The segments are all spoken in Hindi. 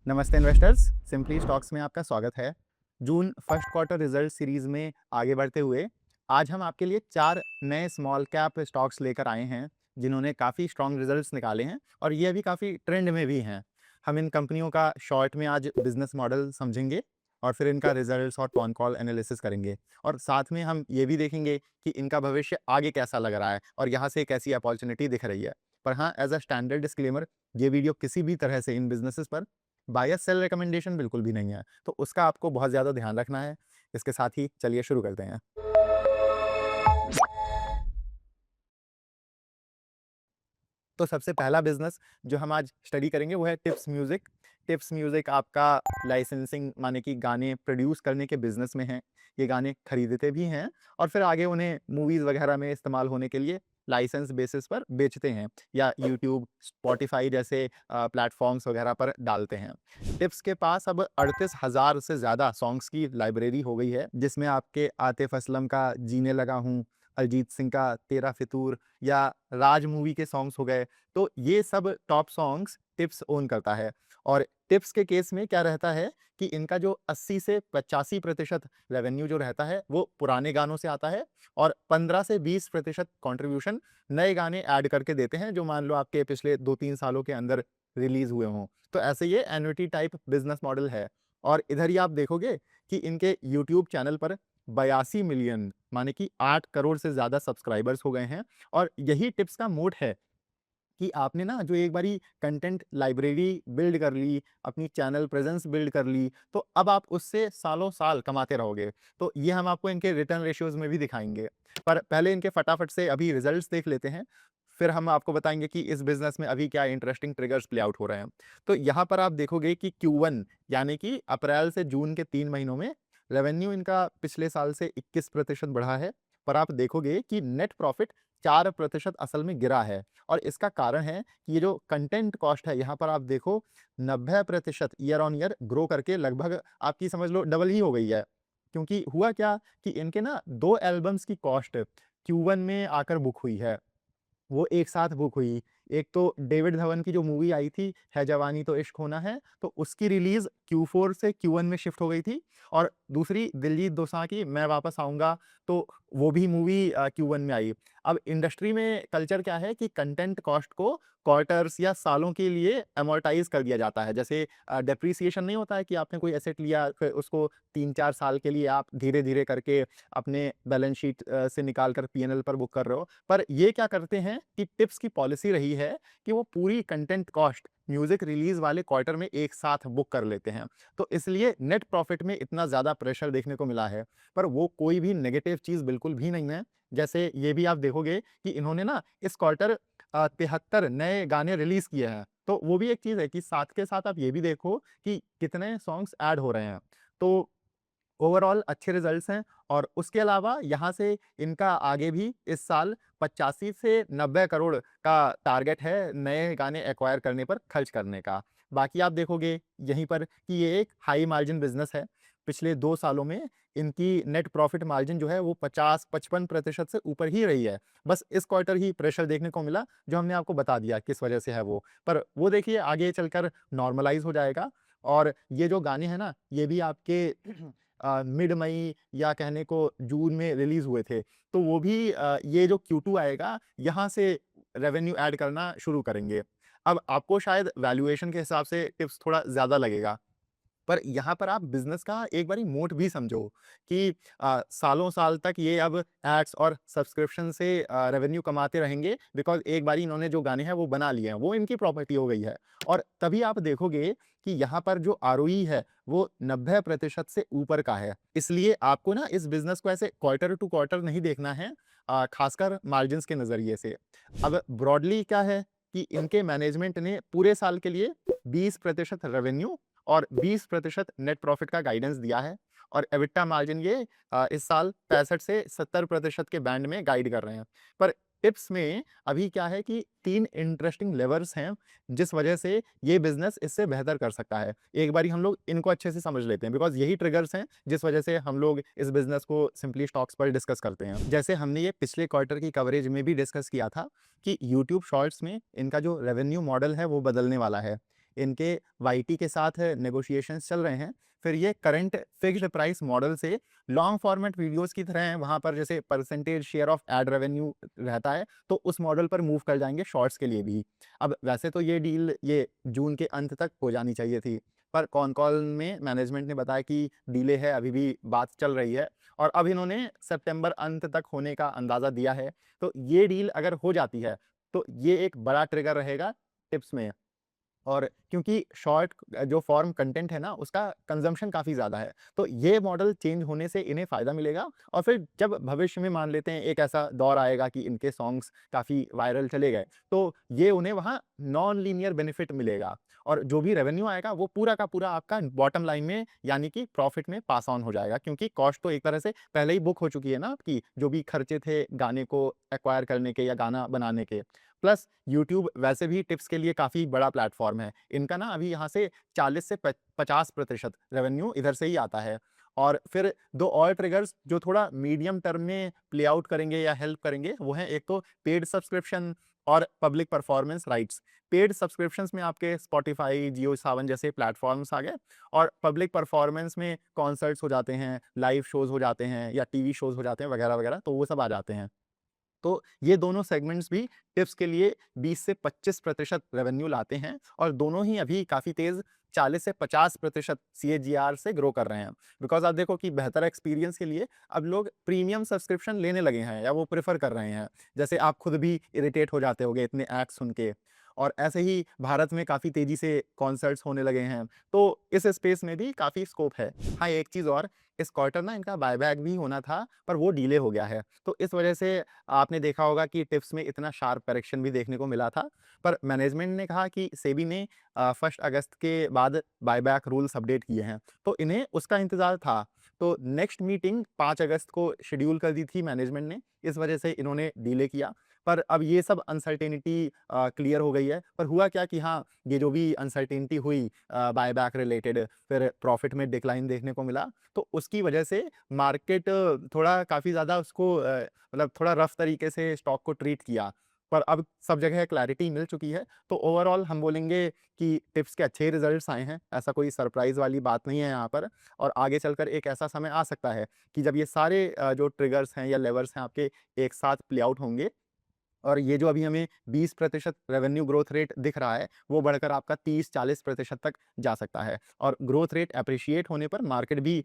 नमस्ते इन्वेस्टर्स, सिंपली स्टॉक्स में आपका स्वागत है। June first quarter result series में आगे बढ़ते हुए आज हम आपके लिए 4 नए स्मॉल कैप स्टॉक्स लेकर आए हैं, जिन्होंने काफ़ी स्ट्रॉन्ग रिजल्ट्स निकाले हैं और ये अभी काफ़ी ट्रेंड में भी हैं। हम इन कंपनियों का शॉर्ट में आज बिजनेस मॉडल समझेंगे और फिर इनका रिजल्ट्स और कॉन कॉल एनालिसिस करेंगे और साथ में हम ये भी देखेंगे कि इनका भविष्य आगे कैसा लग रहा है और यहाँ से एक ऐसी अपॉर्चुनिटी दिख रही है। पर हाँ, एज अ स्टैंडर्ड डिस्क्लेमर, ये वीडियो किसी भी तरह से इन बिजनेसेस पर बायस सेल रिकमेंडेशन बिल्कुल भी नहीं है, तो उसका आपको बहुत ज़्यादा ध्यान रखना है। इसके साथ ही चलिए शुरू करते हैं। तो सबसे पहला बिजनेस जो हम आज स्टडी करेंगे वो है टिप्स म्यूज़िक। टिप्स म्यूज़िक आपका लाइसेंसिंग माने कि गाने प्रोड्यूस करने के बिजनेस में है। ये गाने खरीदते भी हैं और फिर आगे उन्हें मूवीज़ वगैरह में इस्तेमाल होने के लिए लाइसेंस बेसिस पर बेचते हैं या यूट्यूब, स्पॉटिफाई जैसे प्लेटफॉर्म्स वगैरह पर डालते हैं। टिप्स के पास अब 38,000 से ज़्यादा सॉन्ग्स की लाइब्रेरी हो गई है, जिसमें आपके आतिफ असलम का जीने लगा हूँ, अरिजीत सिंह का तेरा फितूर या राज मूवी के सॉन्ग्स हो गए। तो ये सब टॉप सॉन्ग्स टिप्स ओन करता है और टिप्स के केस में क्या रहता है कि इनका जो 80 से 85% रेवेन्यू जो रहता है वो पुराने गानों से आता है और 15 से 20% कंट्रीब्यूशन नए गाने ऐड करके देते हैं, जो मान लो आपके पिछले 2-3 सालों के अंदर रिलीज हुए हों। तो ऐसे ये एन्युटी टाइप बिजनेस मॉडल है और इधर ही आप देखोगे कि इनके यूट्यूब चैनल पर 82 मिलियन माने कि 8 करोड़ से ज़्यादा सब्सक्राइबर्स हो गए हैं और यही टिप्स का मोट है कि आपने ना जो एक बारी कंटेंट लाइब्रेरी बिल्ड कर ली, अपनी चैनल प्रेजेंस बिल्ड कर ली, तो अब आप उससे सालों साल कमाते रहोगे। तो ये हम आपको इनके रिटर्न रेशियोज़ में भी दिखाएँगे। पर पहले इनके फटाफट से अभी रिजल्ट्स देख लेते हैं, फिर हम आपको बताएँगे कि इस बिज़नेस में अभी क्या इंटरेस्टिंग ट्रिगर्स प्ले आउट हो रहे हैं। तो यहाँ पर आप देखोगे कि Q1 यानी कि अप्रैल से जून के 3 महीनों में रेवेन्यू इनका पिछले साल से 21% बढ़ा है। पर आप देखोगे कि नेट प्रॉफिट 4% असल में गिरा है और इसका कारण है कि ये जो कंटेंट कॉस्ट है, यहाँ पर आप देखो 90% ईयर ऑन ईयर ग्रो करके लगभग आपकी समझ लो डबल ही हो गई है। क्योंकि हुआ क्या कि इनके ना 2 एल्बम्स की कॉस्ट Q1 में आकर बुक हुई है। वो एक साथ बुक हुई। एक तो डेविड धवन की जो मूवी आई थी, है जवानी तो इश्क होना है, तो उसकी रिलीज़ Q4 से Q1 में शिफ्ट हो गई थी और दूसरी दिलजीत दोसांझ की मैं वापस आऊँगा, तो वो भी मूवी Q1 में आई। अब इंडस्ट्री में कल्चर क्या है कि कंटेंट कॉस्ट को क्वार्टर्स या सालों के लिए अमोर्टाइज़ कर दिया जाता है। जैसे डेप्रिसिएशन नहीं होता है कि आपने कोई एसेट लिया, फिर उसको 3-4 साल के लिए आप धीरे-धीरे करके अपने बैलेंस शीट से निकाल कर पी&एल पर बुक कर रहे हो। पर ये क्या करते हैं कि टिप्स की पॉलिसी रही है कि वो पूरी कंटेंट कॉस्ट म्यूजिक रिलीज वाले क्वार्टर में एक साथ बुक कर लेते हैं। तो इसलिए नेट प्रॉफिट में इतना ज़्यादा प्रेशर देखने को मिला है। पर वो कोई भी नेगेटिव चीज़ बिल्कुल भी नहीं है। जैसे ये भी आप देखोगे कि इन्होंने ना इस क्वार्टर 73 नए गाने रिलीज़ किए हैं। तो वो भी एक चीज़ है कि साथ के साथ आप ये भी देखो कि कितने सॉन्ग्स ऐड हो रहे हैं। तो ओवरऑल अच्छे रिजल्ट्स हैं और उसके अलावा यहाँ से इनका आगे भी इस साल 85 से 90 करोड़ का टारगेट है नए गाने एक्वायर करने पर खर्च करने का। बाकी आप देखोगे यहीं पर कि ये एक हाई मार्जिन बिज़नेस है। पिछले 2 सालों में इनकी नेट प्रॉफिट मार्जिन जो है वो 50-55% से ऊपर ही रही है। बस इस क्वार्टर ही प्रेशर देखने को मिला, जो हमने आपको बता दिया किस वजह से है वो। पर वो देखिए आगे चलकर नॉर्मलाइज़ हो जाएगा और ये जो गाने हैं ना, ये भी आपके मिड मई या कहने को जून में रिलीज़ हुए थे। तो वो भी ये जो Q2 आएगा, यहाँ से रेवेन्यू ऐड करना शुरू करेंगे। अब आपको शायद वैल्यूएशन के हिसाब से टिप्स थोड़ा ज़्यादा लगेगा। पर यहाँ पर आप बिज़नेस का एक बारी मोट भी समझो कि सालों-साल तक ये अब एड्स और सब्सक्रिप्शन से रेवेन्यू कमाते रहेंगे, बिकॉज़ एक बारी इन्होंने जो गाने हैं वो बना लिए हैं, वो इनकी प्रॉपर्टी हो गई है। और तभी आप देखोगे कि यहाँ पर जो आरओई है, वो 90% से ऊपर का है। इसलिए आपको ना इस बिज़नेस को ऐसे क्वार्टर टू क्वार्टर नहीं देखना है, खासकर मार्जिन्स के नज़रिए से। अब ब्रॉडली क्या है कि इनके मैनेजमेंट ने पूरे साल के लिए 20% रेवेन्यू और 20% नेट प्रॉफिट का गाइडेंस दिया है और एबिटा मार्जिन ये इस साल 65 से 70% के बैंड में गाइड कर रहे हैं। पर टिप्स में अभी क्या है कि 3 इंटरेस्टिंग लेवर्स हैं, जिस वजह से ये बिज़नेस इससे बेहतर कर सकता है। एक बारी हम लोग इनको अच्छे से समझ लेते हैं, बिकॉज़ यही ट्रिगर्स हैं जिस वजह से हम लोग इस बिज़नेस को सिंपली स्टॉक्स पर डिस्कस करते हैं। जैसे हमने ये पिछले क्वार्टर की कवरेज में भी डिस्कस किया था कि यूट्यूब शॉर्ट्स में इनका जो रेवेन्यू मॉडल है वो बदलने वाला है। इनके वाईटी के साथ नेगोशिएशंस चल रहे हैं। फिर ये करंट फिक्स्ड प्राइस मॉडल से लॉन्ग फॉर्मेट वीडियोस की तरह है, वहाँ पर जैसे percentage share of ad revenue रहता है, तो उस मॉडल पर मूव कर जाएँगे शॉर्ट्स के लिए भी। अब वैसे तो ये डील ये जून के अंत तक हो जानी चाहिए थी, पर कॉन कॉल में मैनेजमेंट ने बताया कि डिले है, अभी भी बात चल रही है और अब इन्होंने सितंबर अंत तक होने का अंदाज़ा दिया है। तो ये डील अगर हो जाती है, तो ये एक बड़ा ट्रिगर रहेगा टिप्स में। और क्योंकि शॉर्ट जो फॉर्म कंटेंट है ना, उसका कंजम्पशन काफ़ी ज़्यादा है, तो ये मॉडल चेंज होने से इन्हें फ़ायदा मिलेगा और फिर जब भविष्य में मान लेते हैं एक ऐसा दौर आएगा कि इनके सॉन्ग्स काफ़ी वायरल चले गए, तो ये उन्हें वहाँ नॉन लीनियर बेनिफिट मिलेगा और जो भी रेवेन्यू आएगा वो पूरा का पूरा आपका बॉटम लाइन में यानी कि प्रॉफिट में पास ऑन हो जाएगा, क्योंकि कॉस्ट तो एक तरह से पहले ही बुक हो चुकी है ना आपकी, जो भी खर्चे थे गाने को एक्वायर करने के या गाना बनाने के। प्लस यूट्यूब वैसे भी टिप्स के लिए काफ़ी बड़ा प्लेटफ़ॉर्म है। इनका ना अभी यहाँ से 40 से प 50% रेवेन्यू इधर से ही आता है। और फिर 2 और ट्रिगर्स जो थोड़ा मीडियम टर्म में प्ले आउट करेंगे या हेल्प करेंगे, वो हैं एक तो पेड सब्सक्रिप्शन और public performance rights. Paid subscriptions में आपके स्पॉटिफ़ाई, जियो सावन जैसे प्लेटफ़ॉर्म्स आ गए और पब्लिक परफॉर्मेंस में कॉन्सर्ट्स हो जाते हैं, लाइव शोज़ हो जाते हैं या टीवी शोज़ हो जाते हैं वगैरह-वगैरह, तो वो सब आ जाते हैं। तो ये दोनों सेगमेंट्स भी टिप्स के लिए 20 से 25% रेवेन्यू लाते हैं और दोनों ही अभी काफ़ी तेज़ 40 से 50% सीएजीआर से ग्रो कर रहे हैं। बिकॉज़ आप देखो कि बेहतर एक्सपीरियंस के लिए अब लोग प्रीमियम सब्सक्रिप्शन लेने लगे हैं या वो प्रेफ़र कर रहे हैं। जैसे आप खुद भी इरिटेट हो जाते होंगे इतने एड्स सुन के। और ऐसे ही भारत में काफ़ी तेज़ी से कॉन्सर्ट्स होने लगे हैं, तो इस स्पेस में भी काफ़ी स्कोप है। हाँ, एक चीज़ और, इस क्वार्टर ना इनका बायबैक भी होना था, पर वो डिले हो गया है। तो इस वजह से आपने देखा होगा कि टिप्स में इतना शार्प करेक्शन भी देखने को मिला था। पर मैनेजमेंट ने कहा कि सेबी ने 1 अगस्त के बाद बायबैक रूल्स अपडेट किए हैं, तो इन्हें उसका इंतज़ार था। तो नेक्स्ट मीटिंग 5 अगस्त को शेड्यूल कर दी थी मैनेजमेंट ने, इस वजह से इन्होंने डिले किया। पर अब ये सब अनसर्टेनिटी क्लियर हो गई है। पर हुआ क्या कि हाँ, ये जो भी अनसर्टेनिटी हुई बायबैक रिलेटेड, फिर प्रॉफिट में डिक्लाइन देखने को मिला, तो उसकी वजह से मार्केट थोड़ा काफ़ी ज़्यादा उसको मतलब थोड़ा रफ तरीके से स्टॉक को ट्रीट किया। पर अब सब जगह क्लैरिटी मिल चुकी है, तो ओवरऑल हम बोलेंगे कि टिप्स के अच्छे रिजल्ट्स आए हैं, ऐसा कोई सरप्राइज़ वाली बात नहीं है यहाँ पर। और आगे चलकर एक ऐसा समय आ सकता है कि जब ये सारे जो ट्रिगर्स हैं या लेवर्स हैं आपके एक साथ प्ले आउट होंगे और ये जो अभी हमें 20% रेवेन्यू ग्रोथ रेट दिख रहा है, वो बढ़कर आपका 30-40% तक जा सकता है। और ग्रोथ रेट एप्रिशिएट होने पर मार्केट भी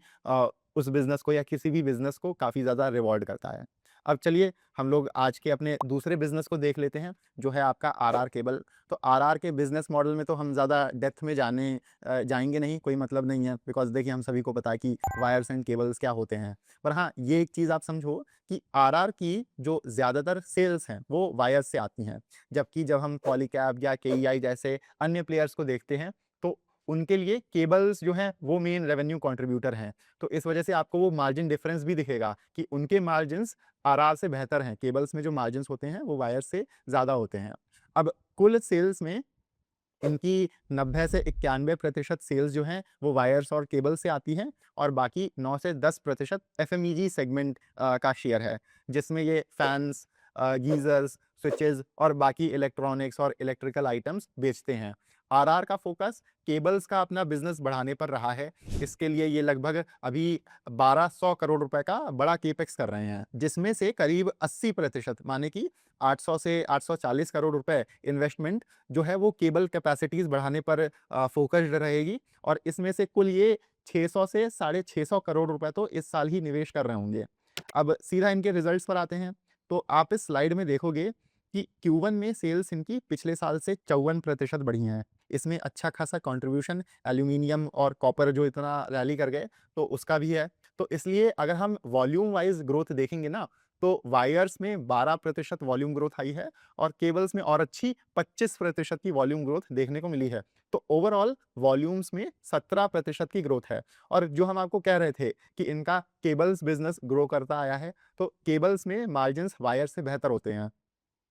उस बिज़नेस को या किसी भी बिज़नेस को काफ़ी ज़्यादा रिवॉर्ड करता है। अब चलिए हम लोग आज के अपने दूसरे बिज़नेस को देख लेते हैं, जो है आपका आरआर केबल। तो आरआर के बिज़नेस मॉडल में तो हम ज़्यादा डेप्थ में जाएँगे नहीं, कोई मतलब नहीं है, बिकॉज़ देखिए हम सभी को पता है कि वायर्स एंड केबल्स क्या होते हैं। पर हाँ, ये एक चीज़ आप समझो कि आरआर की जो ज़्यादातर सेल्स हैं, वो वायर्स से आती हैं। जबकि जब हम पॉलीकैब या केईआई जैसे अन्य प्लेयर्स को देखते हैं, तो उनके लिए केबल्स जो हैं, वो मेन रेवेन्यू कंट्रीब्यूटर हैं। तो इस वजह से आपको वो मार्जिन डिफरेंस भी दिखेगा कि उनके मार्जिन्स आरआर से बेहतर हैं। केबल्स में जो मार्जिन्स होते हैं, वो वायर्स से ज़्यादा होते हैं। अब कुल सेल्स में इनकी 90 से 91% सेल्स जो हैं, वो वायर्स और केबल से आती हैं और बाकी 9 से 10% एफएमईजी सेगमेंट का शेयर है, जिसमें ये फैन्स गीज़र्स, स्विचेज़ और बाकी इलेक्ट्रॉनिक्स और इलेक्ट्रिकल आइटम्स बेचते हैं। आरआर का फ़ोकस केबल्स का अपना बिज़नेस बढ़ाने पर रहा है। इसके लिए ये लगभग अभी 1200 करोड़ रुपए का बड़ा केपेक्स कर रहे हैं, जिसमें से करीब 80% माने कि 800 से 840 करोड़ रुपए इन्वेस्टमेंट जो है वो केबल कैपेसिटीज़ बढ़ाने पर फ़ोकस्ड रहेगी और इसमें से कुल ये 600 से साढ़े 600 करोड़ रुपए तो इस साल ही निवेश कर रहे होंगे। अब सीधा इनके रिज़ल्ट्स पर आते हैं, तो आप इस स्लाइड में देखोगे कि Q1 में सेल्स इनकी पिछले साल से 54% बढ़ी हैं। इसमें अच्छा खासा कंट्रीब्यूशन एल्यूमीनियम और कॉपर जो इतना रैली कर गए, तो उसका भी है। तो इसलिए अगर हम वॉल्यूम वाइज़ ग्रोथ देखेंगे ना, तो वायर्स में 12% वॉल्यूम ग्रोथ आई है और केबल्स में और अच्छी 25% की वॉल्यूम ग्रोथ देखने को मिली है। तो ओवरऑल वॉल्यूम्स में 17% की ग्रोथ है। और जो हम आपको कह रहे थे कि इनका केबल्स बिज़नेस ग्रो करता आया है, तो केबल्स में मार्जिन्स वायर से बेहतर होते हैं।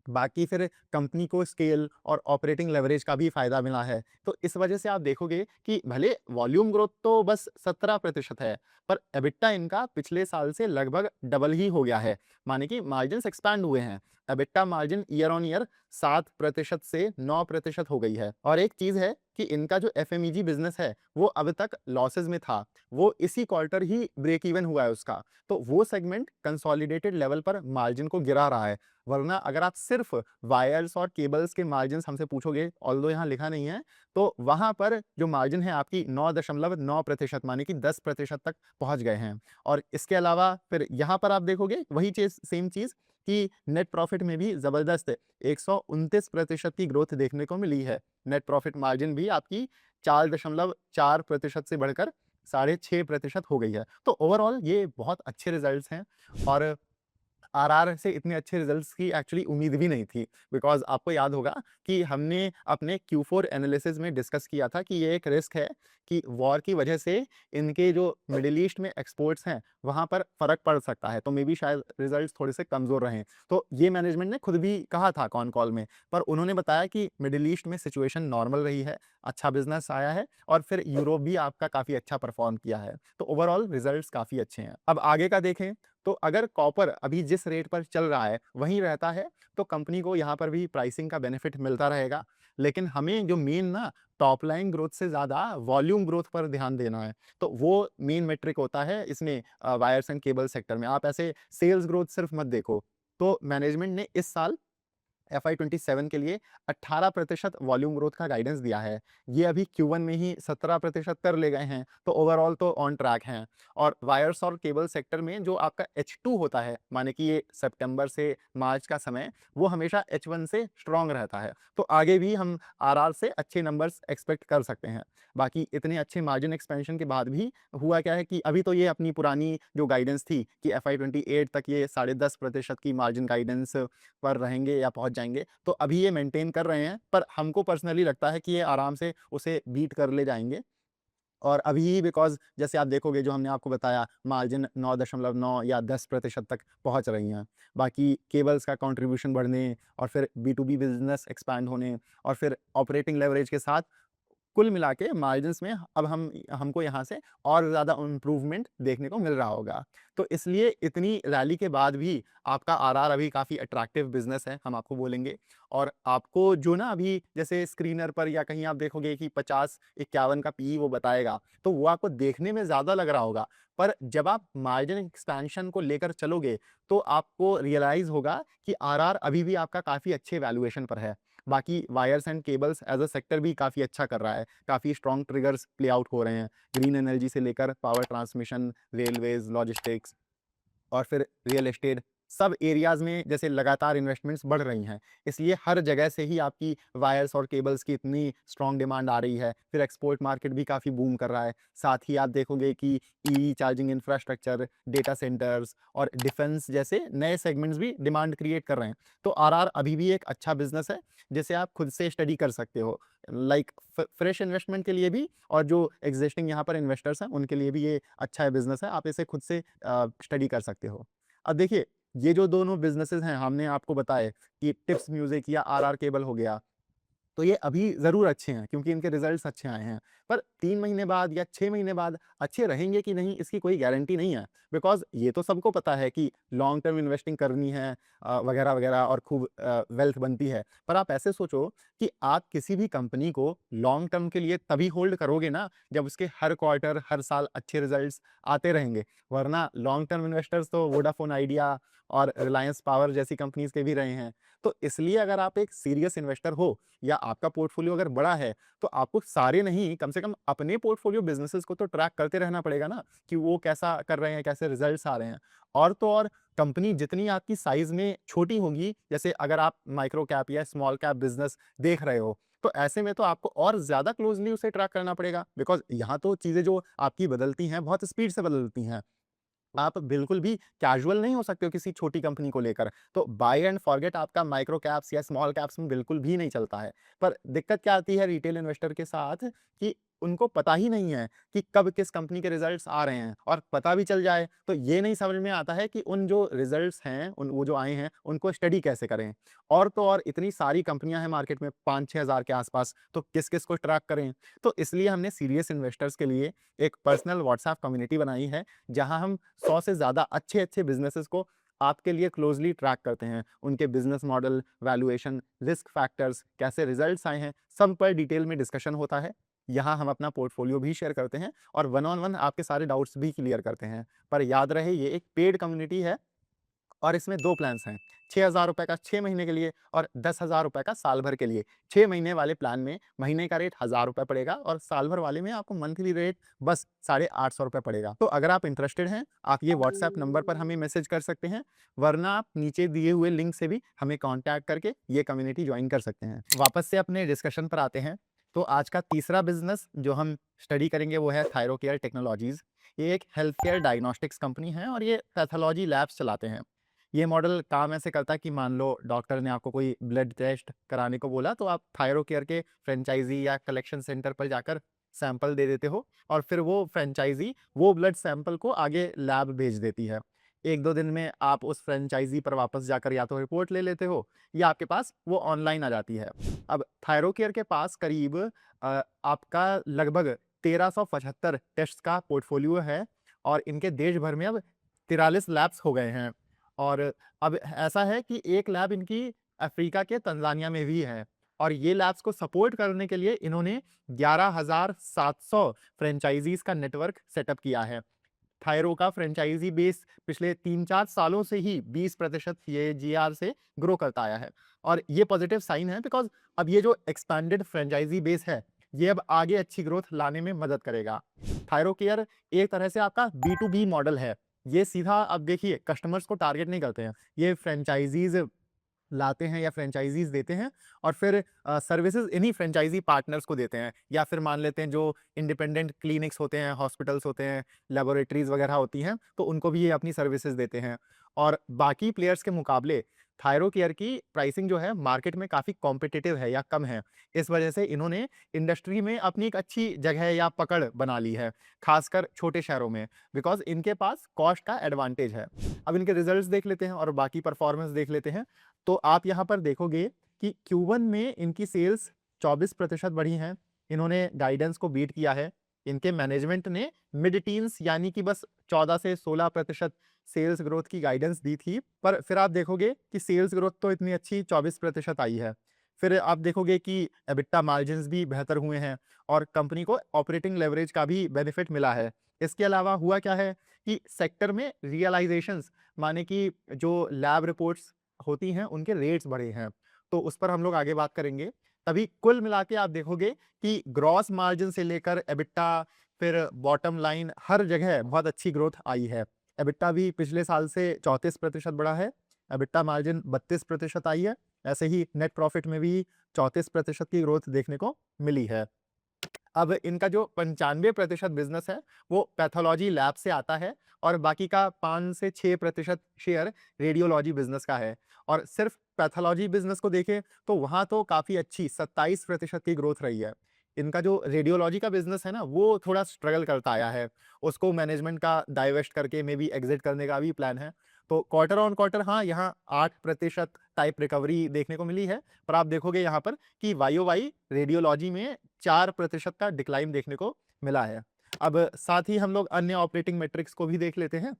बाकी फिर कंपनी को स्केल और ऑपरेटिंग लेवरेज का भी फ़ायदा मिला है। तो इस वजह से आप देखोगे कि भले वॉल्यूम ग्रोथ तो बस 17% है, पर एबिट्टा इनका पिछले साल से लगभग डबल ही हो गया है। माने कि मार्जिन्स एक्सपैंड हुए हैं। EBITDA margin year on year 7% से 9% हो गई है। और एक चीज़ है कि इनका जो एफएमईजी बिज़नेस है, वो अब तक लॉसेस में था। वो इसी क्वार्टर ही ब्रेक इवन हुआ है उसका। तो वो सेगमेंट कंसोलिडेटेड लेवल पर मार्जिन को गिरा रहा है। वरना अगर आप सिर्फ़ वायर्स और केबल्स के मार्जिन्स हमसे पूछोगे, ऑल्दो यहाँ लिखा नहीं है, तो वहाँ पर जो मार्जिन है आपकी 9.9% माने कि 10% तक पहुँच गए हैं। और इसके अलावा फिर यहाँ पर आप देखोगे वही चीज़, सेम चीज़ कि नेट प्रॉफ़िट में भी ज़बरदस्त 129% की ग्रोथ देखने को मिली है। नेट प्रॉफ़िट मार्जिन भी आपकी 4.4% से बढ़कर 6.5% हो गई है। तो ओवरऑल ये बहुत अच्छे रिज़ल्ट्स हैं और आरआर से इतने अच्छे रिजल्ट्स की एक्चुअली उम्मीद भी नहीं थी। बिकॉज़ आपको याद होगा कि हमने अपने Q4 एनालिसिस में डिस्कस किया था कि ये एक रिस्क है कि वॉर की वजह से इनके जो मिडल ईस्ट में एक्सपोर्ट्स हैं, वहाँ पर फ़र्क पड़ सकता है। तो मेबी शायद रिजल्ट्स थोड़े से कमज़ोर रहें। तो ये मैनेजमेंट ने खुद भी कहा था कॉन कॉल में, पर उन्होंने बताया कि मिडल ईस्ट में सिचुएशन नॉर्मल रही है, अच्छा बिज़नेस आया है और फिर यूरोप भी आपका काफ़ी अच्छा परफ़ॉर्म किया है। तो ओवरऑल रिजल्ट्स काफ़ी अच्छे हैं। अब आगे का देखें, तो अगर कॉपर अभी जिस रेट पर चल रहा है वहीं रहता है, तो कंपनी को यहाँ पर भी प्राइसिंग का बेनिफिट मिलता रहेगा। लेकिन हमें जो मेन ना टॉप लाइन ग्रोथ से ज़्यादा वॉल्यूम ग्रोथ पर ध्यान देना है। तो वो मेन मेट्रिक होता है इसमें वायर्स एंड केबल सेक्टर में। आप ऐसे सेल्स ग्रोथ सिर्फ मत देखो। तो मैनेजमेंट ने इस साल FY27 के लिए 18% वॉल्यूम ग्रोथ का गाइडेंस दिया है। ये अभी Q1 में ही 17% कर ले गए हैं, तो ओवरऑल तो ऑन ट्रैक हैं। और वायर्स और केबल सेक्टर में जो आपका H2 होता है, माने कि ये सितंबर से मार्च का समय, वो हमेशा H1 से स्ट्रॉन्ग रहता है। तो आगे भी हम आरआर से अच्छे नंबर्स एक्सपेक्ट कर सकते हैं। बाकी इतने अच्छे मार्जिन एक्सपेंशन के बाद भी हुआ क्या है कि अभी तो ये अपनी पुरानी जो गाइडेंस थी कि FY28 तक ये 10.5% की मार्जिन गाइडेंस पर रहेंगे या पहुँच जाएँगे। तो अभी ये मेंटेन कर रहे हैं, पर हमको पर्सनली लगता है कि ये आराम से उसे बीट कर ले जाएँगे। और अभी बिकॉज़ जैसे आप देखोगे जो हमने आपको बताया मार्जिन 9.9 या 10% तक पहुँच रही हैं। बाकी केबल्स का कंट्रीब्यूशन बढ़ने और फिर B2B बिज़नेस एक्सपैंड होने और फिर ऑपरेटिंग लेवरेज के साथ कुल मिला के मार्जिन्स में अब हमको यहाँ से और ज़्यादा इम्प्रूवमेंट देखने को मिल रहा होगा। तो इसलिए इतनी रैली के बाद भी आपका आरआर अभी काफ़ी अट्रैक्टिव बिज़नेस है, हम आपको बोलेंगे। और आपको जो ना अभी जैसे स्क्रीनर पर या कहीं आप देखोगे कि 50-51 का पीई वो बताएगा, तो वो आपको देखने में ज़्यादा लग रहा होगा। पर जब आप मार्जिन एक्सपेंशन को लेकर चलोगे, तो आपको रियलाइज़ होगा कि आरआर अभी भी आपका काफ़ी अच्छे वैल्यूएशन पर है। बाकी wires and cables as a sector भी काफ़ी अच्छा कर रहा है। काफ़ी स्ट्रॉन्ग ट्रिगर्स प्ले आउट हो रहे हैं। ग्रीन एनर्जी से लेकर पावर ट्रांसमिशन, रेलवेज़, लॉजिस्टिक्स और फिर रियल एस्टेट, सब एरियाज़ में जैसे लगातार इन्वेस्टमेंट्स बढ़ रही हैं। इसलिए हर जगह से ही आपकी वायर्स और केबल्स की इतनी स्ट्रॉन्ग डिमांड आ रही है। फिर एक्सपोर्ट मार्केट भी काफ़ी बूम कर रहा है। साथ ही आप देखोगे कि EV charging infrastructure, data centres और डिफेंस जैसे नए सेगमेंट्स भी डिमांड क्रिएट कर रहे हैं। तो आरआर अभी भी एक अच्छा बिज़नेस है, जिसे आप खुद से स्टडी कर सकते हो। लाइक फ्रेश इन्वेस्टमेंट के लिए भी और जो एक्जिस्टिंग यहाँ पर इन्वेस्टर्स हैं, उनके लिए भी ये अच्छा बिज़नेस है। आप इसे खुद से स्टडी कर सकते हो। अब देखिए, ये जो दोनों बिज़नेसेस हैं हमने आपको बताए कि टिप्स म्यूज़िक या आरआर केबल हो गया, तो ये अभी ज़रूर अच्छे हैं क्योंकि इनके रिज़ल्ट्स अच्छे आए हैं। पर 3 महीने बाद या 6 महीने बाद अच्छे रहेंगे कि नहीं, इसकी कोई गारंटी नहीं है। बिकॉज़ ये तो सबको पता है कि लॉन्ग टर्म इन्वेस्टिंग करनी है वगैरह-वगैरह और खूब वेल्थ बनती है। पर आप ऐसे सोचो कि आप किसी भी कंपनी को लॉन्ग टर्म के लिए तभी होल्ड करोगे ना, जब उसके हर क्वार्टर, हर साल अच्छे रिज़ल्ट्स आते रहेंगे। वरना लॉन्ग टर्म इन्वेस्टर्स तो वोडाफ़ोन आइडिया और रिलायंस पावर जैसी कंपनीज़ के भी रहे हैं। तो इसलिए अगर आप एक सीरियस इन्वेस्टर हो या आपका पोर्टफोलियो अगर बड़ा है, तो आपको सारे नहीं, कम से कम अपने पोर्टफोलियो बिज़नेसेस को तो ट्रैक करते रहना पड़ेगा ना, कि वो कैसा कर रहे हैं, कैसे रिज़ल्ट्स आ रहे हैं। और तो और कंपनी जितनी आपकी साइज़ में छोटी होगी, जैसे अगर आप माइक्रो कैप या स्मॉल कैप बिज़नेस देख रहे हो, तो ऐसे में तो आपको और ज़्यादा क्लोज़ली उसे ट्रैक करना पड़ेगा। बिकॉज़ यहाँ तो चीज़ें जो आपकी बदलती हैं, बहुत स्पीड से बदलती हैं। आप बिल्कुल भी कैजुअल नहीं हो सकते हो किसी छोटी कंपनी को लेकर। तो बाय एंड फॉरगेट आपका माइक्रो कैप्स या स्मॉल कैप्स में बिल्कुल भी नहीं चलता है। पर दिक्कत क्या आती है रिटेल इन्वेस्टर के साथ कि उनको पता ही नहीं है कि कब किस कंपनी के रिजल्ट्स आ रहे हैं, और पता भी चल जाए तो ये नहीं समझ में आता है कि उन जो रिजल्ट्स हैं, उन वो जो आए हैं, उनको स्टडी कैसे करें। और तो और इतनी सारी कंपनियां हैं मार्केट में 5-6 हज़ार के आसपास, तो किस-किस को ट्रैक करें। तो इसलिए हमने सीरियस इन्वेस्टर्स के लिए एक पर्सनल व्हाट्सएप कम्युनिटी बनाई है, जहां हम 100 से ज़्यादा अच्छे-अच्छे बिज़नेसेस को आपके लिए क्लोजली ट्रैक करते हैं। उनके business model, valuation, risk factors, कैसे रिजल्ट्स आए हैं, सब पर डिटेल में डिस्कशन होता है। यहाँ हम अपना पोर्टफोलियो भी शेयर करते हैं और वन ऑन वन आपके सारे डाउट्स भी क्लियर करते हैं। पर याद रहे, ये एक पेड कम्युनिटी है और इसमें 2 प्लान्स हैं, 6,000 रुपए का 6 महीने के लिए और 10,000 रुपए का साल भर के लिए। 6 महीने वाले प्लान में महीने का रेट 1,000 रुपए पड़ेगा और साल भर वाले में आपको मंथली रेट बस 850 रुपए पड़ेगा। तो अगर आप इंटरेस्टेड हैं, आप ये व्हाट्सएप नंबर पर हमें मैसेज कर सकते हैं, वरना आप नीचे दिए हुए लिंक से भी हमें कॉन्टैक्ट करके ये कम्युनिटी ज्वाइन कर सकते हैं। वापस से अपने डिस्कशन पर आते हैं, तो आज का तीसरा बिज़नेस जो हम स्टडी करेंगे वो है थायरोकेयर टेक्नोलॉजीज़। ये एक हेल्थ केयर डायग्नोस्टिक्स कंपनी है और ये पैथोलॉजी लैब्स चलाते हैं। ये मॉडल काम ऐसे करता है कि मान लो डॉक्टर ने आपको कोई ब्लड टेस्ट कराने को बोला, तो आप थायरोकेयर के फ्रेंचाइजी या कलेक्शन सेंटर पर जाकर सैंपल दे देते हो और फिर वो फ्रेंचाइजी वो ब्लड सैंपल को आगे लैब भेज देती है। 1-2 दिन में आप उस फ्रेंचाइजी पर वापस जाकर या तो रिपोर्ट ले लेते हो या आपके पास वो ऑनलाइन आ जाती है। अब थायरोकेयर के पास करीब आपका लगभग 1375 टेस्ट का पोर्टफोलियो है और इनके देश भर में अब 43 लैब्स हो गए हैं। और अब ऐसा है कि एक लैब इनकी अफ्रीका के तंजानिया में भी है और ये लैब्स को सपोर्ट करने के लिए इन्होंने 11,700 फ्रेंचाइजीज का नेटवर्क सेटअप किया है। थायरो का फ्रेंचाइजी बेस पिछले 3-4 सालों से ही 20% सीएजीआर से ग्रो करता आया है और ये पॉजिटिव साइन है, बिकॉज अब ये जो एक्सपैंडेड फ्रेंचाइजी बेस है, ये अब आगे अच्छी ग्रोथ लाने में मदद करेगा। थायरो केयर एक तरह से आपका B2B मॉडल है। ये सीधा, अब देखिए, कस्टमर्स को टारगेट नहीं करते हैं। ये फ्रेंचाइजीज लाते हैं या फ्रेंचाइजीज देते हैं और फिर सर्विसेज इन्हीं फ्रेंचाइजी पार्टनर्स को देते हैं, या फिर मान लेते हैं जो इंडिपेंडेंट क्लिनिक्स होते हैं, हॉस्पिटल्स होते हैं, लेबोरेटरीज वगैरह होती हैं, तो उनको भी ये अपनी सर्विसेज देते हैं। और बाकी प्लेयर्स के मुकाबले थायरो केयर की प्राइसिंग जो है मार्केट में काफ़ी कॉम्पिटिटिव है या कम है। इस वजह से इन्होंने इंडस्ट्री में अपनी एक अच्छी जगह या पकड़ बना ली है, खासकर छोटे शहरों में, बिकॉज इनके पास कॉस्ट का एडवांटेज है। अब इनके रिजल्ट्स देख लेते हैं और बाकी परफॉर्मेंस देख लेते हैं। तो आप यहाँ पर देखोगे कि Q1 में इनकी सेल्स 24% बढ़ी हैं। इन्होंने गाइडेंस को बीट किया है। इनके मैनेजमेंट ने मिड टीन्स यानी कि बस 14 से 16% सेल्स ग्रोथ की गाइडेंस दी थी, पर फिर आप देखोगे कि सेल्स ग्रोथ तो इतनी अच्छी 24% आई है। फिर आप देखोगे कि एबिटा मार्जिन्स भी बेहतर हुए हैं और कंपनी को ऑपरेटिंग लेवरेज का भी बेनिफिट मिला है। इसके अलावा हुआ क्या है कि सेक्टर में रियलाइजेशंस, माने कि जो लैब रिपोर्ट्स होती हैं उनके रेट्स बढ़े हैं, तो उस पर हम लोग आगे बात करेंगे। तभी कुल मिला के आप देखोगे कि ग्रॉस मार्जिन से लेकर एबिटा, फिर बॉटम लाइन, हर जगह बहुत अच्छी ग्रोथ आई है। एबिटा भी पिछले साल से 34% बढ़ा है, एबिटा मार्जिन 32% आई है। ऐसे ही नेट प्रॉफिट में भी 34% की ग्रोथ देखने को मिली है। अब इनका जो 95% बिजनेस है वो पैथोलॉजी लैब से आता है और बाकी का 5 से 6% शेयर रेडियोलॉजी बिजनेस का है। और सिर्फ पैथोलॉजी बिजनेस को देखें तो वहां तो काफी अच्छी 27% की ग्रोथ रही है। इनका जो रेडियोलॉजी का बिजनेस है ना, वो थोड़ा स्ट्रगल करता आया है। उसको मैनेजमेंट का डाइवेस्ट करके मे बी एग्जिट करने का भी प्लान है। तो क्वार्टर ऑन क्वार्टर हाँ, यहाँ 8% टाइप रिकवरी देखने को मिली है, पर आप देखोगे यहाँ पर कि YOY रेडियोलॉजी में 4% का डिक्लाइन देखने को मिला है। अब साथ ही हम लोग अन्य ऑपरेटिंग मेट्रिक्स को भी देख लेते हैं।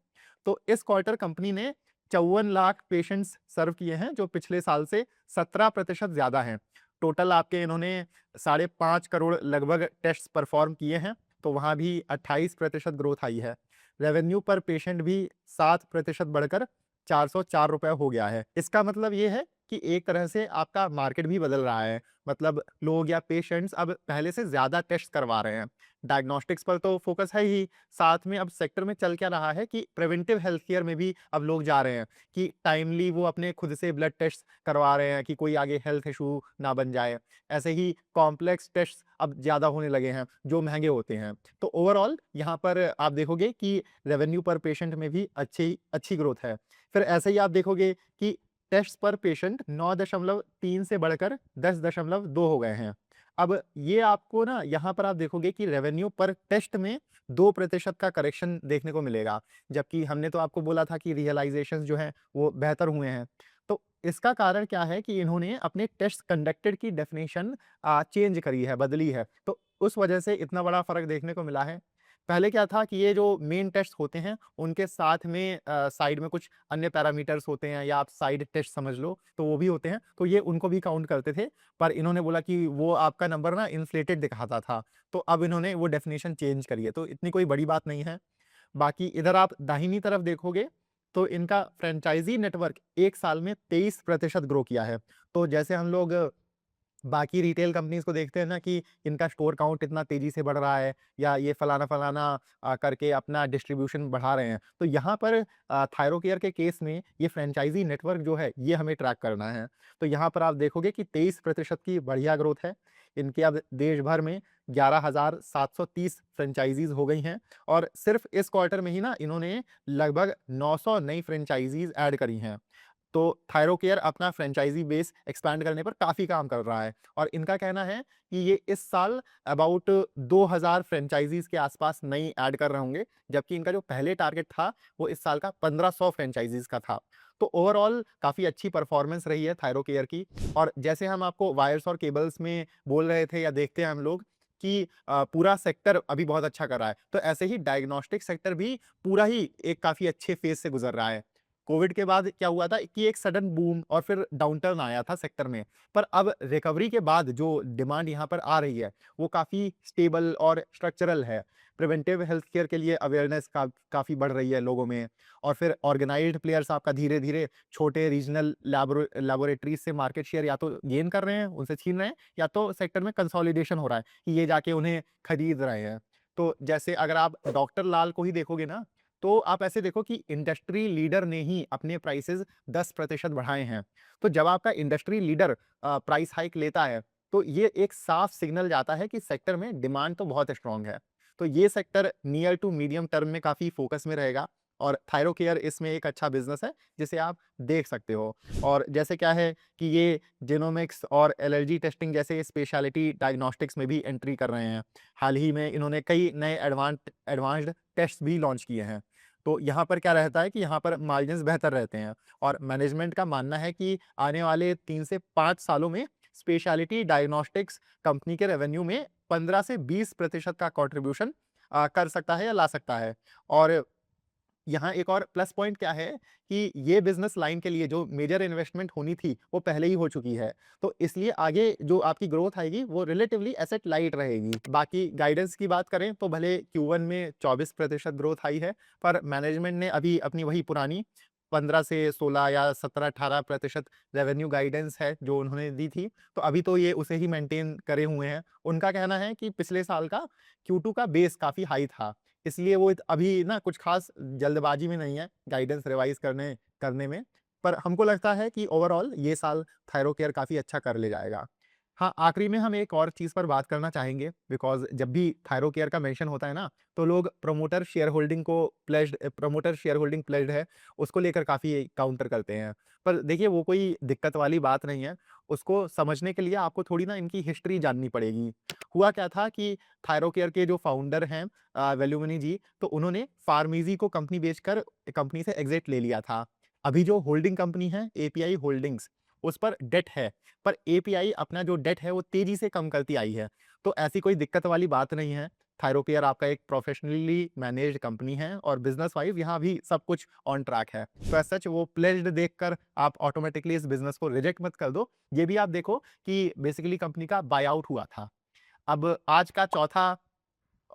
तो इस क्वार्टर कंपनी ने 54 लाख पेशेंट्स सर्व किए हैं, जो पिछले साल से 17% ज्यादा हैं। टोटल आपके इन्होंने 5.5 करोड़ लगभग टेस्ट परफॉर्म किए हैं, तो वहां भी 28% ग्रोथ आई है। रेवेन्यू पर पेशेंट भी 7% बढ़कर 404 रुपए हो गया है। इसका मतलब ये है कि एक तरह से आपका मार्केट भी बदल रहा है, मतलब लोग या पेशेंट्स अब पहले से ज्यादा टेस्ट करवा रहे हैं। डायग्नोस्टिक्स पर तो फोकस है ही, साथ में अब सेक्टर में चल क्या रहा है कि प्रिवेंटिव हेल्थ केयर में भी अब लोग जा रहे हैं कि टाइमली वो अपने खुद से ब्लड टेस्ट करवा रहे हैं कि कोई आगे हेल्थ इशू ना बन जाए। ऐसे ही कॉम्प्लेक्स टेस्ट अब ज्यादा होने लगे हैं जो महंगे होते हैं। तो ओवरऑल यहाँ पर आप देखोगे कि रेवेन्यू पर पेशेंट में भी अच्छी ग्रोथ है। फिर ऐसे ही आप देखोगे कि टेस्ट पर पेशेंट 9.3 से बढ़कर 10.2 हो गए हैं। अब ये आपको ना, यहाँ पर आप देखोगे कि रेवेन्यू पर टेस्ट में 2% का करेक्शन देखने को मिलेगा, जबकि हमने तो आपको बोला था कि रियलाइजेशन जो है वो बेहतर हुए हैं। तो इसका कारण क्या है कि इन्होंने अपने टेस्ट कंडक्टेड की डेफिनेशन चेंज करी है, बदली है, तो उस वजह से इतना बड़ा फर्क देखने को मिला है। पहले क्या था कि ये जो मेन टेस्ट होते हैं, उनके साथ में साइड में कुछ अन्य पैरामीटर्स होते हैं या आप साइड टेस्ट समझ लो, तो वो भी होते हैं, तो ये उनको भी काउंट करते थे। पर इन्होंने बोला कि वो आपका नंबर ना इन्फ्लेटेड दिखाता था, तो अब इन्होंने वो डेफिनिशन चेंज करी है, तो इतनी कोई बड़ी बात नहीं है। बाकी इधर आप दाहिनी तरफ देखोगे, तो इनका फ्रेंचाइज़ी नेटवर्क 1 साल में 23% ग्रो किया है। तो जैसे हम लोग बाकी रिटेल कंपनीज़ को देखते हैं ना कि इनका स्टोर काउंट इतना तेज़ी से बढ़ रहा है या ये फलाना-फलाना करके अपना डिस्ट्रीब्यूशन बढ़ा रहे हैं। तो यहाँ पर थायरोकेयर के केस में ये फ्रेंचाइज़ी नेटवर्क जो है, ये हमें ट्रैक करना है। तो यहाँ पर आप देखोगे कि 23% की बढ़िया ग्रोथ है। इनके अब देश भर में 11,730 फ्रेंचाइज़ीज़ हो गई हैं और सिर्फ़ इस क्वार्टर में ही ना इन्होंने लगभग 900 नई फ्रेंचाइज़ीज़ ऐड करी हैं। तो थायरोकेयर अपना फ्रेंचाइज़ी बेस एक्सपैंड करने पर काफ़ी काम कर रहा है और इनका कहना है कि ये इस साल अबाउट 2000 फ्रेंचाइज़ीज़ के आसपास नई ऐड कर रहे होंगे, जबकि इनका जो पहले टारगेट था, वो इस साल का 1500 फ्रेंचाइज़ीज़ का था। तो ओवरऑल काफ़ी अच्छी परफॉर्मेंस रही है थायरोकेयर की और जैसे हम आपको वायर्स और केबल्स में बोल रहे थे या देखते हैं हम लोग कि पूरा सेक्टर अभी बहुत अच्छा कर रहा है, तो ऐसे ही डायग्नोस्टिक सेक्टर भी पूरा ही एक काफ़ी अच्छे फेज़ से गुज़र रहा है। कोविड के बाद क्या हुआ था कि एक सडन बूम और फिर डाउनटर्न आया था सेक्टर में। पर अब रिकवरी के बाद जो डिमांड यहाँ पर आ रही है, वो काफ़ी स्टेबल और स्ट्रक्चरल है। प्रिवेंटिव हेल्थ केयर के लिए अवेयरनेस काफ़ी बढ़ रही है लोगों में और फिर ऑर्गेनाइज्ड प्लेयर्स आपका धीरे-धीरे छोटे रीजनल लैबोरेटरीज़ से मार्केट शेयर या तो गेन कर रहे हैं, उनसे छीन रहे हैं या तो सेक्टर में कंसोलिडेशन हो रहा है कि ये जाके उन्हें खरीद रहे हैं। तो जैसे अगर आप डॉक्टर लाल को ही देखोगे ना, तो आप ऐसे देखो कि इंडस्ट्री लीडर ने ही अपने प्राइसेस 10% बढ़ाए हैं। तो जब आपका इंडस्ट्री लीडर प्राइस हाइक लेता है, तो ये एक साफ सिग्नल जाता है कि सेक्टर में डिमांड तो बहुत स्ट्रॉन्ग है। तो ये sector near to medium term में काफ़ी फोकस में रहेगा और थायरोकेयर इसमें एक अच्छा बिज़नेस है, जिसे आप देख सकते हो। और जैसे क्या है कि ये जेनोमिक्स और एलर्जी टेस्टिंग जैसे स्पेशलिटी डायग्नोस्टिक्स में भी एंट्री कर रहे हैं। हाल ही में इन्होंने कई नए एडवांस्ड टेस्ट भी लॉन्च किए हैं। तो यहाँ पर क्या रहता है कि यहाँ पर मार्जिन्स बेहतर रहते हैं और मैनेजमेंट का मानना है कि आने वाले 3 से 5 सालों में स्पेशलिटी डायग्नोस्टिक्स कंपनी के रेवेन्यू में 15 से 20% का कंट्रीब्यूशन कर सकता है या ला सकता है। और यहाँ एक और प्लस पॉइंट क्या है कि ये बिज़नेस लाइन के लिए जो मेजर इन्वेस्टमेंट होनी थी, वो पहले ही हो चुकी है। तो इसलिए आगे जो आपकी ग्रोथ आएगी, वो रिलेटिवली एसेट लाइट रहेगी। बाकी गाइडेंस की बात करें तो भले Q1 में 24% ग्रोथ आई है, पर मैनेजमेंट ने अभी अपनी वही पुरानी 15 से 16 या 17-18% रेवेन्यू गाइडेंस है, जो उन्होंने दी थी। तो अभी तो ये उसे ही मेंटेन करे हुए हैं। उनका कहना है कि पिछले साल का Q2 का बेस काफ़ी हाई था। इसलिए वो अभी ना कुछ खास जल्दबाजी में नहीं है गाइडेंस रिवाइज करने करने में। पर हमको लगता है कि ओवरऑल ये साल थायरोकेयर काफ़ी अच्छा कर ले जाएगा। हाँ, आखिरी में हम एक और चीज़ पर बात करना चाहेंगे बिकॉज़ जब भी थायरोकेयर का मेंशन होता है ना, तो लोग प्रमोटर शेयर होल्डिंग प्लेज्ड है, उसको लेकर काफ़ी काउंटर करते हैं। पर देखिए वो कोई दिक्कत वाली बात नहीं है। उसको समझने के लिए आपको थोड़ी ना इनकी हिस्ट्री जाननी पड़ेगी। हुआ क्या था कि थायरोकेयर के जो फाउंडर हैं वेलुमनी जी, तो उन्होंने फार्मेसी को कंपनी बेचकर कंपनी से एग्ज़िट ले लिया था। अभी जो होल्डिंग कंपनी है एपीआई होल्डिंग्स, उस पर डेट है, पर एपीआई अपना जो डेट है वो तेज़ी से कम करती आई है। तो ऐसी कोई दिक्कत वाली बात नहीं है। थायरोकेयर आपका एक प्रोफेशनली मैनेज्ड कंपनी है और बिज़नेस वाइज़ यहाँ भी सब कुछ ऑन ट्रैक है। तो एज़ सच वो प्लेज्ड देखकर आप ऑटोमैटिकली इस बिज़नेस को रिजेक्ट मत कर दो। ये भी आप देखो कि बेसिकली कंपनी का बाय आउट हुआ था। अब आज का चौथा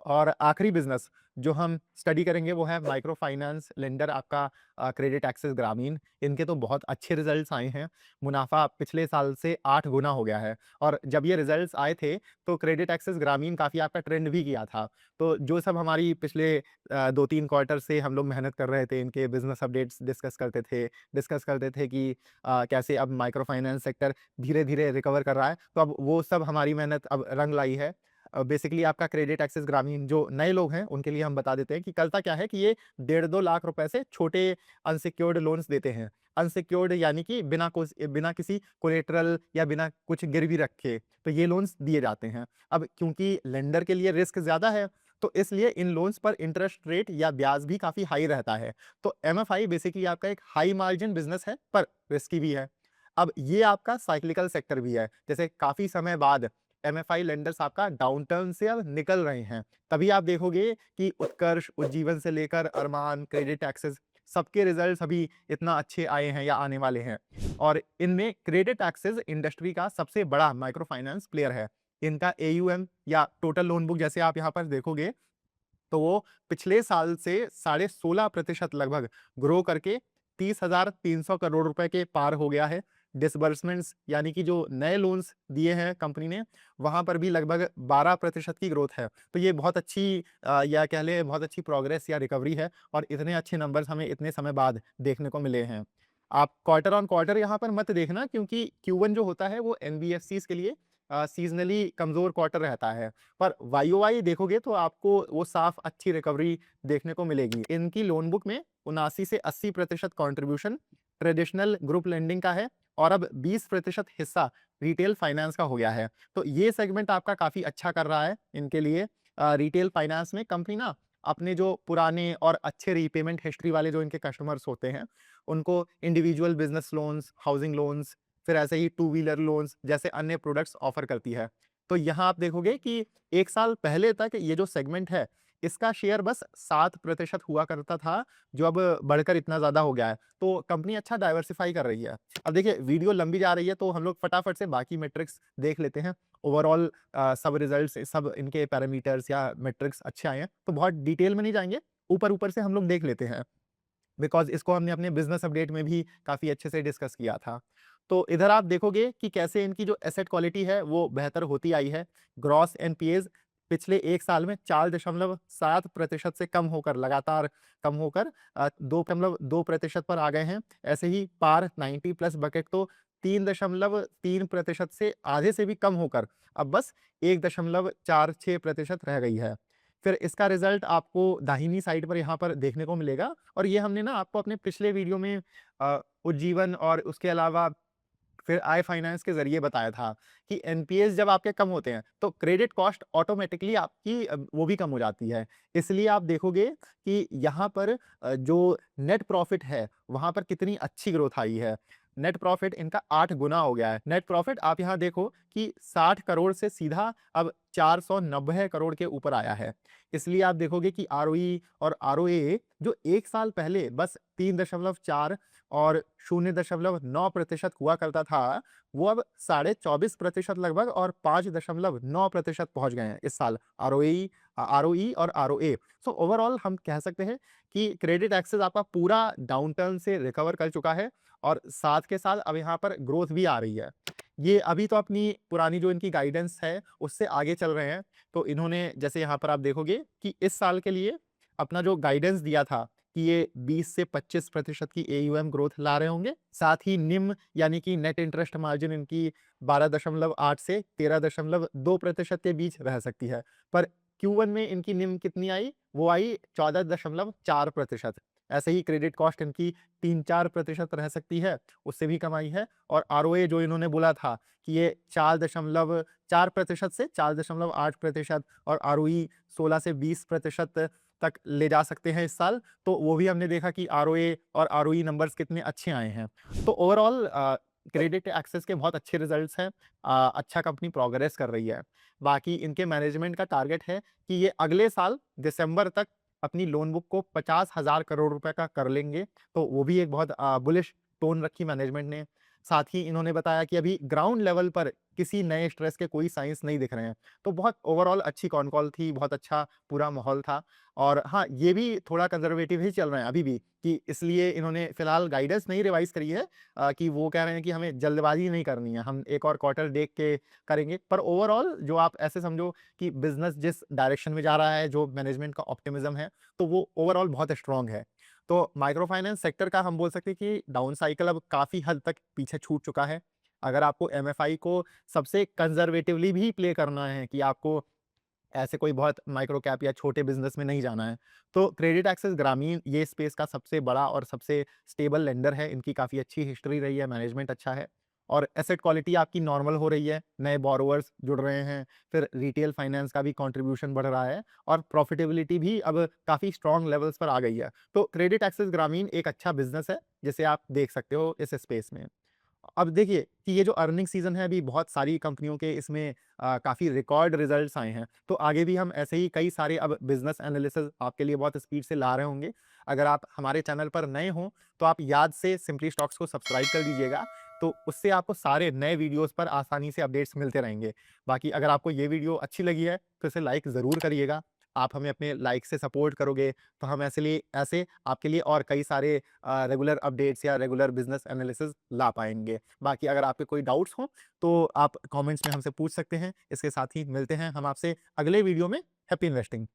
और आखिरी बिज़नेस जो हम स्टडी करेंगे वो है माइक्रो फाइनेंस लेंडर आपका क्रेडिट एक्सेस ग्रामीण। इनके तो बहुत अच्छे रिज़ल्ट्स आए हैं। मुनाफ़ा पिछले साल से 8 गुना हो गया है और जब ये रिज़ल्ट्स आए थे तो क्रेडिट एक्सेस ग्रामीण काफ़ी आपका ट्रेंड भी किया था। तो जो सब हमारी पिछले 2-3 क्वार्टर से हम लोग मेहनत कर रहे थे, इनके बिज़नेस अपडेट्स डिस्कस करते थे कि कैसे अब माइक्रो फाइनेंस सेक्टर धीरे-धीरे रिकवर कर रहा है। तो अब वो सब हमारी मेहनत अब रंग लाई है। बेसिकली आपका क्रेडिट एक्सेस ग्रामीण जो नए लोग हैं उनके लिए हम बता देते हैं कि करता क्या है कि ये 1.5-2 लाख रुपए से छोटे अनसिक्योर्ड लोन्स देते हैं। अनसिक्योर्ड यानी कि बिना किसी कोलेटरल या बिना कुछ गिरवी रखे, तो ये लोन्स दिए जाते हैं। अब क्योंकि लेंडर के लिए रिस्क ज़्यादा है, तो इसलिए इन लोन्स पर इंटरेस्ट रेट या ब्याज भी काफ़ी हाई रहता है। तो एमएफआई बेसिकली आपका एक हाई मार्जिन बिज़नेस है, पर रिस्की भी है। अब ये आपका साइक्लिकल सेक्टर भी है। जैसे काफ़ी समय बाद एमएफआई लेंडर्स आपका डाउनटर्न से अब निकल रहे हैं। तभी आप देखोगे कि उत्कर्ष, उज्जीवन से लेकर अरमान, क्रेडिट एक्सेस सबके रिजल्ट्स अभी इतना अच्छे आए हैं या आने वाले हैं। और इनमें क्रेडिट एक्सेस इंडस्ट्री का सबसे बड़ा माइक्रो फाइनेंस प्लेयर है। इनका एयूएम या टोटल लोन बुक जैसे आप यहाँ पर देखोगे, तो वो पिछले साल से 16.5% लगभग ग्रो करके 30,300 करोड़ रुपए के पार हो गया है। डिसबर्समेंट्स यानी कि जो नए लोन्स दिए हैं कंपनी ने, वहाँ पर भी लगभग 12% की ग्रोथ है। तो ये बहुत अच्छी या कह लें बहुत अच्छी प्रोग्रेस या रिकवरी है, और इतने अच्छे नंबर्स हमें इतने समय बाद देखने को मिले हैं। आप क्वार्टर ऑन क्वार्टर यहाँ पर मत देखना, क्योंकि Q1 जो होता है वो एनबीएफसीज़ के लिए सीज़नली कमज़ोर क्वार्टर रहता है। पर वाई-ओ-वाई देखोगे तो आपको वो साफ अच्छी रिकवरी देखने को मिलेगी। इनकी लोन बुक में 79 से 80% कंट्रीब्यूशन ट्रेडिशनल ग्रुप लेंडिंग का है, और अब 20% हिस्सा रिटेल फाइनेंस का हो गया है। तो ये सेगमेंट आपका काफ़ी अच्छा कर रहा है इनके लिए। रिटेल फाइनेंस में कंपनी ना अपने जो पुराने और अच्छे रीपेमेंट हिस्ट्री वाले जो इनके कस्टमर्स होते हैं, उनको individual business loans, housing loans, फिर ऐसे ही टू व्हीलर लोन्स जैसे अन्य प्रोडक्ट्स ऑफर करती है। तो यहाँ आप देखोगे कि 1 साल पहले तक ये जो सेगमेंट है, इसका शेयर बस 7% हुआ करता था, जो अब बढ़कर इतना ज़्यादा हो गया है। तो कंपनी अच्छा डाइवर्सिफ़ाई कर रही है। अब देखिए वीडियो लंबी जा रही है, तो हम लोग फटाफट से बाकी मैट्रिक्स देख लेते हैं। ओवरऑल सब रिज़ल्ट्स, सब इनके पैरामीटर्स या मैट्रिक्स अच्छे आए हैं, तो बहुत डिटेल में नहीं जाएँगे, ऊपर-ऊपर से हम लोग देख लेते हैं। बिकॉज़ इसको हमने अपने बिज़नेस अपडेट में भी काफ़ी अच्छे से डिस्कस किया था। तो इधर आप देखोगे कि कैसे इनकी जो एसेट क्वालिटी है वो बेहतर होती आई है। ग्रॉस एनपीएज़ पिछले 1 साल में 4.7% से कम होकर लगातार कम होकर 2.2% पर आ गए हैं। ऐसे ही पार 90 प्लस बकेट तो 3.3% से आधे से भी कम होकर अब बस 1.46% रह गई है। फिर इसका रिजल्ट आपको दाहिनी साइड पर यहाँ पर देखने को मिलेगा, और ये हमने ना आपको अपने पिछले वीडियो में उज्जीवन और उसके अलावा फिर आई फाइनेंस के ज़रिए बताया था कि एनपीएस जब आपके कम होते हैं, तो क्रेडिट कॉस्ट ऑटोमैटिकली आपकी वो भी कम हो जाती है। इसलिए आप देखोगे कि यहाँ पर जो नेट प्रॉफ़िट है, वहाँ पर कितनी अच्छी ग्रोथ आई है। नेट प्रॉफ़िट इनका 8 गुना हो गया है। नेट प्रॉफ़िट आप यहाँ देखो कि 60 करोड़ से सीधा अब 490 करोड़ के ऊपर आया है। इसलिए आप देखोगे कि आरओई और आरओए जो 1 साल पहले बस 3.4 और 0.9% हुआ करता था, वो अब 24.5% लगभग और 5.9% पहुँच गए हैं इस साल आरओई और आरओए। सो ओवरऑल हम कह सकते हैं कि क्रेडिट एक्सेस आपका पूरा डाउनटर्न से रिकवर कर चुका है, और साथ के साथ अब यहाँ पर ग्रोथ भी आ रही है। ये अभी तो अपनी पुरानी जो इनकी गाइडेंस है, उससे आगे चल रहे हैं। तो इन्होंने जैसे यहाँ पर आप देखोगे कि इस साल के लिए अपना जो गाइडेंस दिया था कि ये 20 से 25% की एयूएम ग्रोथ ला रहे होंगे। साथ ही निम यानी कि नेट इंटरेस्ट मार्जिन इनकी 12.8 से 13.2% के बीच रह सकती है। पर Q1 में इनकी निम कितनी आई? वो आई 14.4%। ऐसे ही क्रेडिट कॉस्ट इनकी 3-4% रह सकती है, उससे भी कम आई है। और आरओए जो इन्होंने बोला था कि ये 4.4% से 4.8% और आरओई 16 से 20% तक ले जा सकते हैं इस साल, तो वो भी हमने देखा कि आरओए और आरओई नंबर्स कितने अच्छे आए हैं। तो ओवरऑल क्रेडिट एक्सेस के बहुत अच्छे रिजल्ट्स हैं। अच्छा कंपनी प्रोग्रेस कर रही है। बाकी इनके मैनेजमेंट का टारगेट है कि ये अगले साल दिसंबर तक अपनी लोन बुक को 50,000 करोड़ रुपए का कर लेंगे, तो वो भी एक बहुत बुलिश टोन रखी मैनेजमेंट ने। साथ ही इन्होंने बताया कि अभी ग्राउंड लेवल पर किसी नए स्ट्रेस के कोई साइंस नहीं दिख रहे हैं। तो बहुत ओवरऑल अच्छी कॉन कॉल थी, बहुत अच्छा पूरा माहौल था। और हाँ, ये भी थोड़ा कंज़र्वेटिव ही चल रहे हैं अभी भी, कि इसलिए इन्होंने फिलहाल गाइडेंस नहीं रिवाइज़ करी है कि वो कह रहे हैं कि हमें जल्दबाज़ी नहीं करनी है, हम एक और क्वार्टर देख के करेंगे। पर ओवरऑल जो आप ऐसे समझो कि बिज़नेस जिस डायरेक्शन में जा रहा है, जो मैनेजमेंट का ऑप्टिमिज़्म है, तो वो ओवरऑल बहुत स्ट्रॉन्ग है। तो माइक्रो फाइनेंस सेक्टर का हम बोल सकते हैं कि डाउन साइकिल अब काफ़ी हद तक पीछे छूट चुका है। अगर आपको एमएफआई को सबसे कंज़र्वेटिवली भी प्ले करना है कि आपको ऐसे कोई बहुत माइक्रो कैप या छोटे बिज़नेस में नहीं जाना है, तो क्रेडिट एक्सेस ग्रामीण ये स्पेस का सबसे बड़ा और सबसे स्टेबल लेंडर है। इनकी काफ़ी अच्छी हिस्ट्री रही है, मैनेजमेंट अच्छा है, और एसेट क्वालिटी आपकी नॉर्मल हो रही है, नए बोरोवर्स जुड़ रहे हैं, फिर रिटेल फाइनेंस का भी कंट्रीब्यूशन बढ़ रहा है, और प्रॉफिटेबिलिटी भी अब काफ़ी स्ट्रॉन्ग लेवल्स पर आ गई है। तो क्रेडिट एक्सेस ग्रामीण एक अच्छा बिज़नेस है, जिसे आप देख सकते हो इस स्पेस में। अब देखिए कि ये जो अर्निंग सीज़न है, अभी बहुत सारी कंपनियों के इसमें काफ़ी रिकॉर्ड रिज़ल्ट्स आए हैं। तो आगे भी हम ऐसे ही कई सारे अब बिज़नेस एनालिसिस आपके लिए बहुत स्पीड से ला रहे होंगे। अगर आप हमारे चैनल पर नए हों, तो आप याद से सिंपली स्टॉक्स को सब्सक्राइब कर दीजिएगा। तो उससे आपको सारे नए वीडियोज़ पर आसानी से अपडेट्स मिलते रहेंगे। बाकी अगर आपको ये वीडियो अच्छी लगी है, तो इसे लाइक ज़रूर करिएगा। आप हमें अपने लाइक से सपोर्ट करोगे, तो हम ऐसे आपके लिए और कई सारे रेगुलर अपडेट्स या रेगुलर बिज़नेस एनालिसिस ला पाएँगे। बाकी अगर आपके कोई डाउट्स हों, तो आप कमेंट्स में हमसे पूछ सकते हैं। इसके साथ ही मिलते हैं हम आपसे अगले वीडियो में। Happy investing.